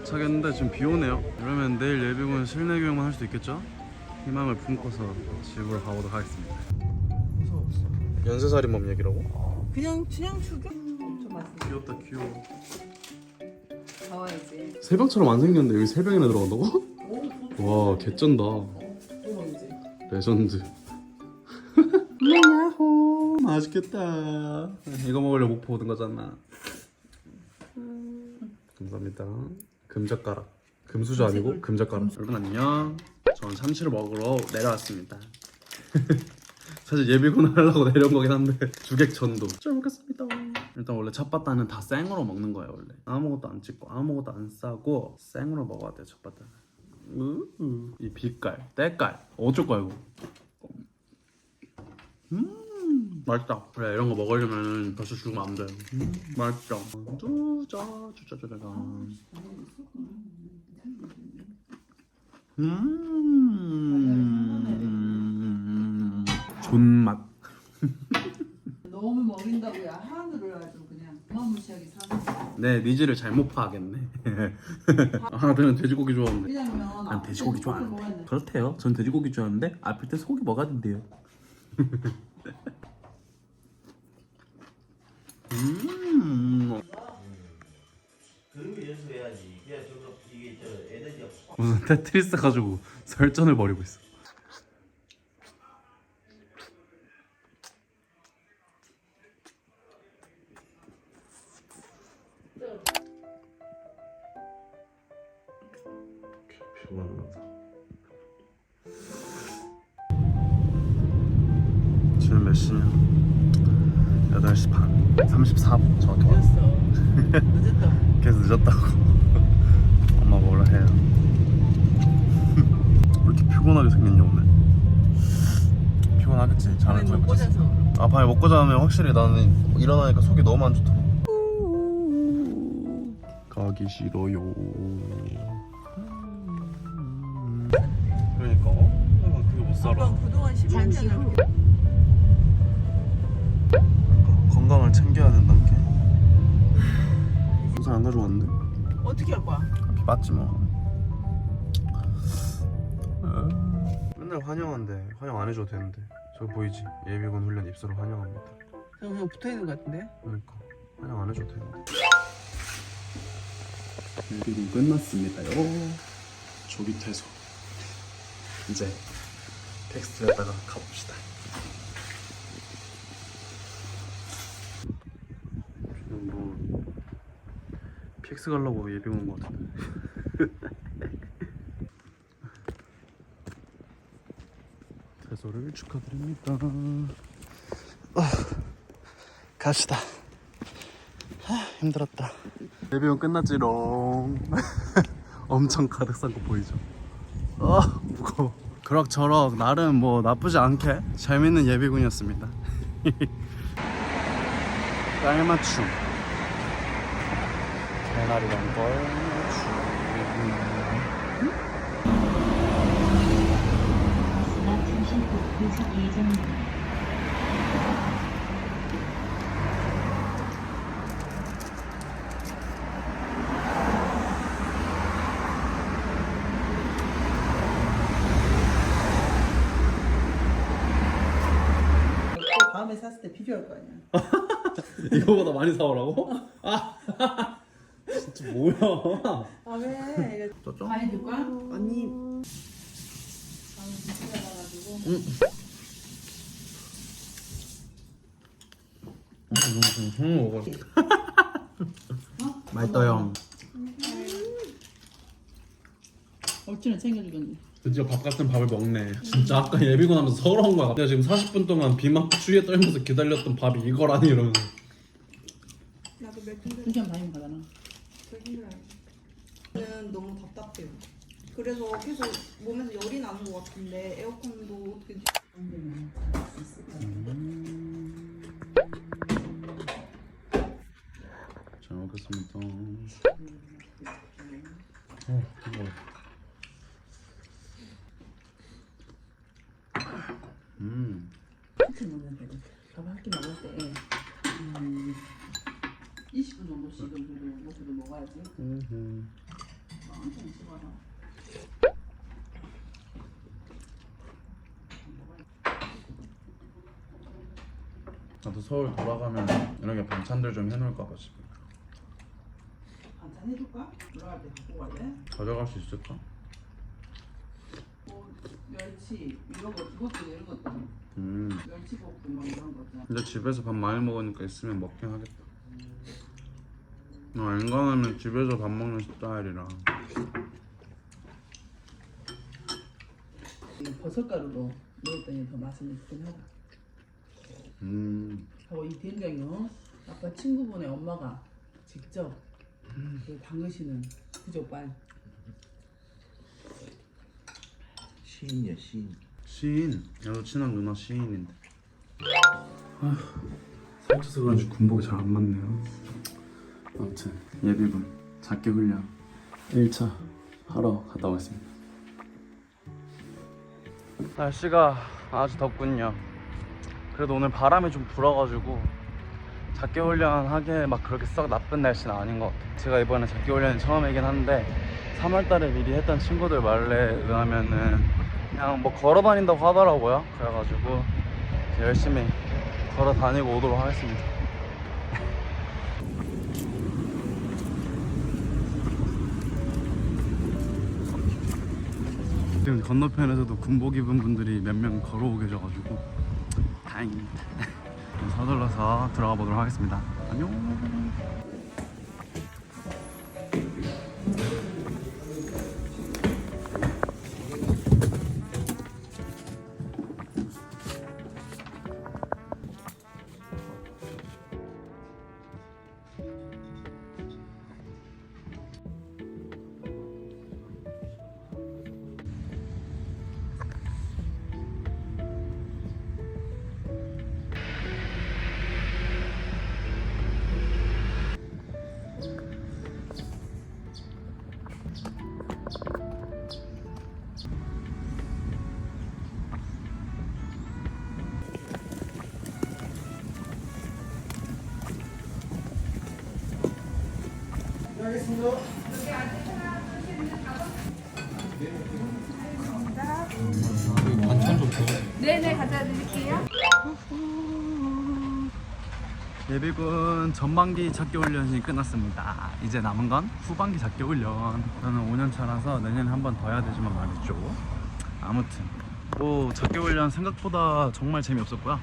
도착했는데 지금 비 오네요. 그러면 내일 예비군 실내 교육만 할 수 있겠죠? 희망을 품고서 집으로 가보도록 하겠습니다. 무서웠어. 연쇄살인범 얘기라고? 그냥 죽여. 엄청 맛있어. 귀엽다 귀여워. 나와야지. 새벽처럼 안 생겼는데 여기 새벽이나 들어간다고? 오, 와 개쩐다. 이제. 레전드. 야호 맛있겠다. 이거 먹으려 목포 오는 거잖아. 감사합니다. 금젓가락. 금수저 아니고 금젓가락. 여러분 안녕. 저는 참치를 먹으러 내려왔습니다. 사실 예비군 하려고 내려온 거긴 한데 주객전도 잘 먹겠습니다. 일단 원래 찻바다는 다 생으로 먹는 거예요. 원래 아무것도 안 찍고 아무것도 안 싸고 생으로 먹어야 돼요. 찻바다는. 이 빛깔, 때깔 어쩔 거야 이거. 맛있다. 그래 이런 거 먹으려면 벌써 죽으면 안 돼. 맛있죠. 쭈짜쭈짜짜짜. 존맛. 너무 먹인다고야 한우를 아주 그냥 어마무시하게 사는 거야. 내 니즈를 잘못 파악했네. 아, 나는 돼지고기 좋아하는데. 왜냐면 난 돼지고기 좋아하는데. 그렇대요. 전 돼지고기 좋아하는데 아플 때 소고기 먹어야 된대요. 그런 거 연습해야지. 그냥 저거 이게 저 에너지가 무슨 테트리스 가지고 설전을 벌이고 있어. 피곤하다. 지금 몇 시냐? 8시 반 34분 정확히 왔어. 늦었다. 계속 늦었다고. 엄마 뭐라 해요. 왜 이렇게 피곤하게 생겼냐 오늘. 피곤하겠지. 잠을 거의 못 잤어. 아 밤에 먹고 자면 확실히 나는 일어나니까 속이 너무 안 좋더라. 가기 싫어요. 그러니까 내가 그게 못 살아. 아빠 그동안 10년을 건강을 챙겨야 된다는 게. 우산 안 가져왔는데? 어떻게 할 거야? 비 맞지 뭐. 맨날 환영한데 환영 안 해줘도 되는데. 저거 보이지? 예비군 훈련 입소를 환영합니다. 그냥 붙어 있는 것 같은데? 그러니까 환영 안 해줘도 되는데. 예비군 끝났습니다요. 조기 퇴소. 이제 텍스트에다가 가봅시다. 지금 뭐 PX 가려고 예비군 온 것 같은데. 퇴소를 축하드립니다. 갑시다. 힘들었다. 예비군 끝났지롱. 엄청 가득 싼 거 보이죠? 무거워. 그럭저럭 나름 뭐 나쁘지 않게 재밌는 예비군이었습니다. 깔맞춤 개나리랑 뻘맞춤. 또 다음에 샀을 때 필요할 거 아니야. 이거보다 많이 사오라고? 진짜 뭐야? 아 왜? 쩌쩌? 많이 줄까? 아니 먹어. 맛있어요. 억지로 챙겨주겠네. 드디어 밥 같은 밥을 먹네. 진짜 아까 예비군 하면서 서러운 거야. 내가 지금 40분 동안 비 맞고 추위에 떨면서 기다렸던 밥이 이거라니 이러면서. 나도 맥주 2시간 반이면 가잖아. 는 너무 답답해요. 그래서 계속 몸에서 열이 나는 것 같은데 에어컨도 어떻게 언제는 할수 있을 것 같아. 잘 먹겠습니다. 이렇게 먹는 데 밥을 한 끼 먹을 때 20분 정도씩은 그래도 먹어도 먹어야지. 엄청 씹어서. 나도 서울 돌아가면 이렇게 반찬들 좀 해놓을까봐 지금. 반찬 해줄까? 들어갈 때 갖고 갈래? 가져갈 수 있을까? 뭐 멸치 이런 거 이것도 이런 것도 멸치볶음 막 이런 거 있잖아. 근데 집에서 밥 많이 먹으니까 있으면 먹긴 하겠다. 나 인간하면 집에서 밥 먹는 스타일이라. 이 버섯가루로 넣었더니 더 맛은 있긴 하다. 하고 이 된장이요. 아까 친구분의 엄마가 직접 그 담그시는 부족반. 시인이야 시인. 시인. 나도 친한 누나 시인인데. 살쪄서 그런지 군복이 잘 안 맞네요. 아무튼 예비군 작게 훈련 1차 하러 갔다 오겠습니다. 날씨가 아주 덥군요. 그래도 오늘 바람이 좀 불어가지고 작게 훈련하기에 막 그렇게 썩 나쁜 날씨는 아닌 것 같아요. 제가 이번에 작게 훈련이 처음이긴 한데 3월달에 미리 했던 친구들 말에 의하면은 그냥 뭐 걸어 다닌다고 하더라고요. 그래가지고 열심히 걸어 다니고 오도록 하겠습니다. 지금 건너편에서도 군복 입은 분들이 몇 명 걸어오고 계셔가지고 다행입니다. 서둘러서 들어가 보도록 하겠습니다. 안녕. 네네 가져다 드릴게요. 예비군 전반기 작게 훈련이 끝났습니다. 이제 남은 건 후반기 작게 훈련. 저는 5년 차라서 내년에 한 번 더 해야 되지만 말이죠. 아무튼 뭐 작게 훈련 생각보다 정말 재미없었고요.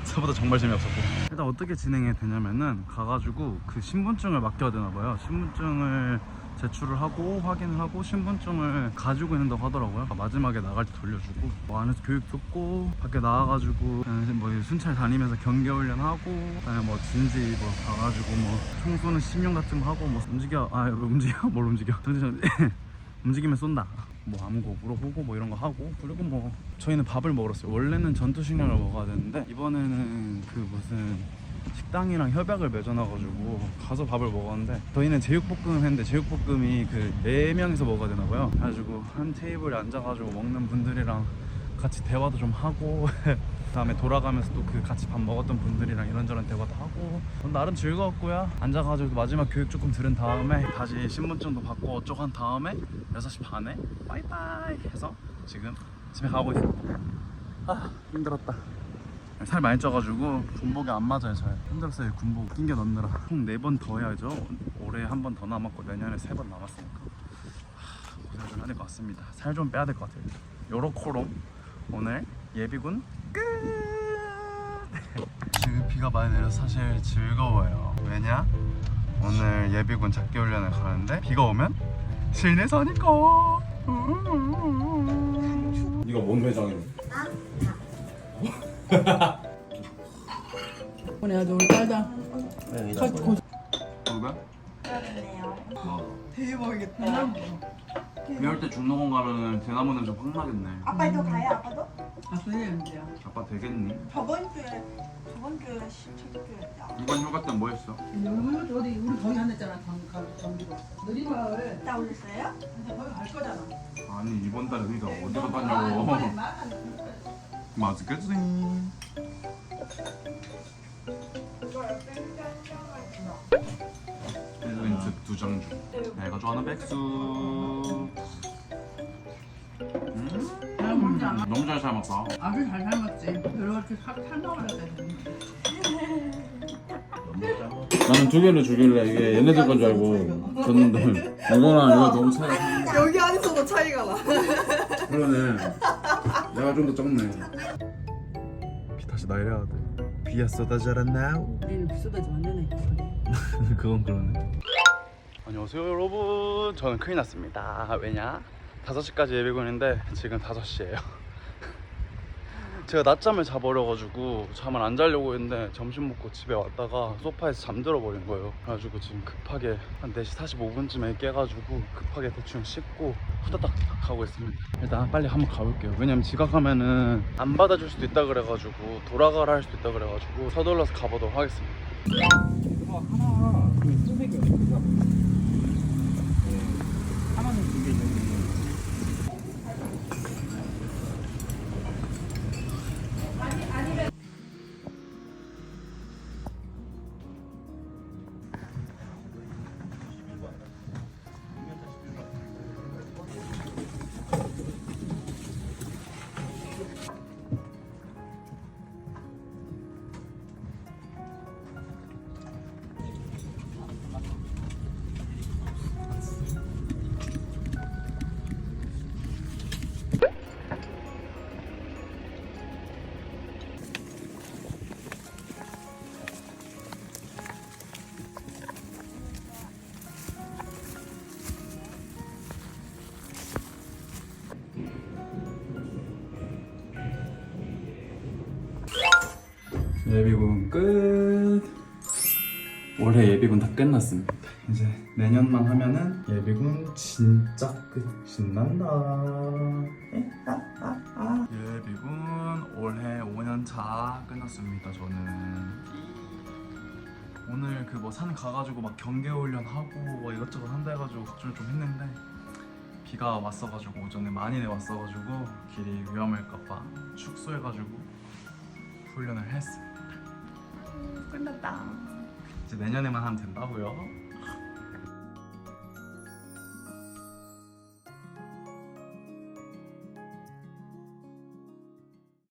생각보다 정말 재미없었고, 일단 어떻게 진행이 되냐면은 가가지고 그 신분증을 맡겨야 되나봐요. 신분증을 제출을 하고 확인을 하고 신분증을 가지고 있는다고 하더라고요. 마지막에 나갈 때 돌려주고 뭐 안에서 교육 듣고 밖에 나와가지고 뭐 순찰 다니면서 경계훈련하고 그다음에 뭐 진지 뭐 가가지고 뭐 총 쏘는 시명 같은 거 하고 뭐 움직여 뭘 움직여 움직이면 쏜다 뭐 아무거 물어보고 뭐 이런 거 하고, 그리고 뭐 저희는 밥을 먹으러 왔어요. 원래는 전투식량을 먹어야 되는데 이번에는 그 무슨 식당이랑 협약을 맺어놔가지고 가서 밥을 먹었는데, 저희는 제육볶음을 했는데 제육볶음이 그 4명이서 먹어야 되나봐요. 그래가지고 한 테이블에 앉아가지고 먹는 분들이랑 같이 대화도 좀 하고 그다음에 돌아가면서 또 그 같이 밥 먹었던 분들이랑 이런저런 대화도 하고 나름 즐거웠고요. 앉아가지고 마지막 교육 조금 들은 다음에 다시 신분증도 받고 어쩌고 한 다음에 6시 반에 빠이빠이 해서 지금 집에 가고 있습니다. 아 힘들었다. 살 많이 쪄가지고 군복이 안 맞아요. 잘 힘들었어요. 군복 낑겨 넣느라. 총 4번 더 해야죠. 올해 한 번 더 남았고 내년에 3번 남았으니까 고생 좀 해야 될 것 같습니다. 살 좀 빼야 될 것 같아요. 요렇코롬 오늘 예비군 끝. 지금 비가 많이 내려서 사실 즐거워요. 왜냐? 오늘 예비군 작게 훈련을 가는데 비가 오면 실내에서 하니까. 이거 뭔 회장이니? 오늘 아주 짜다. 누가? 그러네요. 뭐? 대박이겠다. 비올 때 중농원 가면은 대나무 냄새 확 나겠네. 아빠도 가요? 아빠도? 아 그래야 아빠 되겠니? 저번 주에 신청했죠. 이번 휴가 때 뭐 했어? 여기 어디 우리 거기 한댔잖아 경기도 느리마을 나 올렸어요? 근데 거기 갈 거잖아. 아니 이번 달에 우리가 어디로 가냐고. 맛있겠지. 필린트 2장 중. 내가 좋아하는 백수. 잘 먹지 않아? 너무 잘 삶았다. 아주 잘 삶았지. 별로 이렇게 삶아버렸다. 너무 짜고. 나는 2개를 주길래 이게 얘네들 건 줄 알고 줬는데 이거랑 이거 너무 차이가. 여기 안에서도 차이가 나. 그러네. 내가 좀 더 적네. 비 다시 내려야 돼. 비가 쏟아져 않나? 우리는 비싸다지 완전히. 그건 그러네. 안녕하세요 여러분. 저는 큰일 났습니다. 왜냐? 5시까지 예비군인데 지금 5시예요. 제가 낮잠을 자버려가지고 잠을 안 자려고 했는데 점심 먹고 집에 왔다가 소파에서 잠들어 버린 거예요. 그래가지고 지금 급하게 한 4시 45분쯤에 깨가지고 급하게 대충 씻고 후다닥 하고 있습니다. 일단 빨리 한번 가볼게요. 왜냐면 지각하면은 안 받아줄 수도 있다 그래가지고 돌아가라 할 수도 있다 그래가지고 서둘러서 가보도록 하겠습니다. 예비군 끝. 올해 예비군 다 끝났습니다. 이제 내년만 하면은 예비군 진짜 끝. 신난다. 예비군 올해 5년차 끝났습니다. 저는 오늘 그 뭐 산 가가지고 막 경계훈련 하고 뭐 이것저것 한다 해가지고 걱정을 좀 했는데 비가 왔어가지고 오전에 많이 내왔어가지고 길이 위험할까봐 축소해가지고 훈련을 했습니다. 끝났다. 이제 내년에만 하면 된다고요.